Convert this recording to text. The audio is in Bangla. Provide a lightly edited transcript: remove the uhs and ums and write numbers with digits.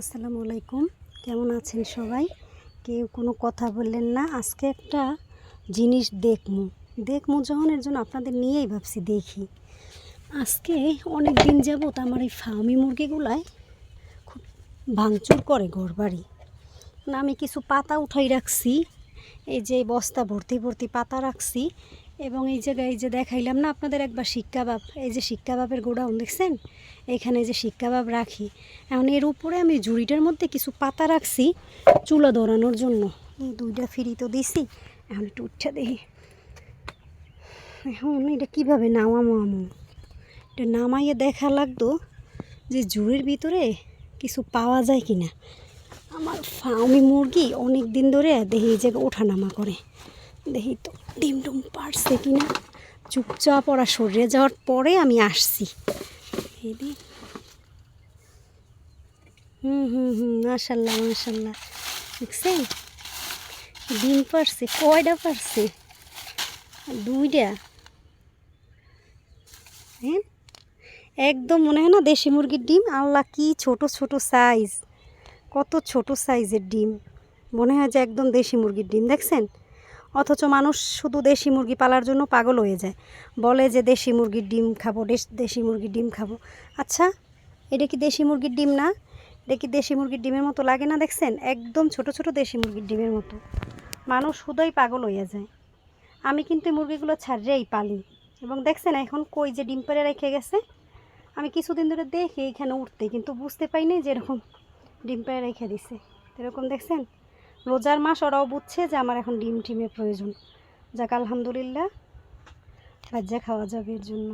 আসসালামু আলাইকুম। কেমন আছেন সবাই? কেউ কোনো কথা বললেন না। আজকে একটা জিনিস দেখমু যখন এর জন্য আপনাদের নিয়েই ভাবছি দেখি। আজকে অনেক দিন যাবত আমার এই ফার্মি মুরগিগুলায় খুব ভাঙচুর করে ঘরবাড়ি। না, আমি কিছু পাতা উঠাই রাখছি, এই যে বস্তা ভর্তি ভর্তি পাতা রাখছি, এবং এই জায়গায় এই যে দেখাইলাম না আপনাদের একবার শিক কাবাব, এই যে শিক কাবাবের গোডাউন দেখছেন, এখানে যে শিক কাবাব রাখি। এখন এর উপরে আমি ঝুড়িটার মধ্যে কিছু পাতা রাখছি চুলা ধরানোর জন্য। এই দুইটা ফ্রি তো দিছি, এখন একটু উঠা দেখি। এখন এটা কীভাবে নামাবো? এটা নামাইয়ে দেখা লাগতো যে ঝুড়ির ভিতরে কিছু পাওয়া যায় কি না। আমার ফার্মি মুরগি অনেক দিন ধরে দেখি এই জায়গায় ওঠানামা করে, দেখি তো ডিম ডুম পারছে কি না। চুপচাপ ওরা সরিয়ে যাওয়ার পরে আমি আসছি। এই মাশাল্লাহ মাশাল্লাহ, দেখছেন ডিম পারছে। কয়টা পারছে? দুইটা। হ্যাঁ, একদম মনে হয় না দেশি মুরগির ডিম। আল্লাহ, কি ছোট ছোট সাইজ, কত ছোট সাইজের ডিম। মনে হয় যে একদম দেশি মুরগির ডিম, দেখছেন? অথচ মানুষ শুধু দেশি মুরগি পালার জন্য পাগল হয়ে যায়, বলে যে দেশি মুরগির ডিম খাবো, দেশি মুরগির ডিম খাবো। আচ্ছা, এটা কি দেশি মুরগির ডিম না? এটা কি দেশি মুরগির ডিমের মতো লাগে না? দেখছেন, একদম ছোট ছোট দেশি মুরগির ডিমের মতো। মানুষ শুধুই পাগল হয়ে যায়। আমি কিন্তু মুরগিগুলো ছাড়িয়েই পালি, এবং দেখছেন এখন কই যে ডিম পেড়ে রেখে গেছে। আমি কিছুদিন ধরে দেখি এইখানে উঠতে, কিন্তু বুঝতে পাইনি যে এরকম ডিম পেড়ে রেখে দিছে। এরকম দেখছেন, রোজার মাস, ওরাও বুঝছে যে আমার এখন ডিমের প্রয়োজন। যাক আলহামদুলিল্লাহ, বাজ্জা খাওয়া যাবে এর জন্য।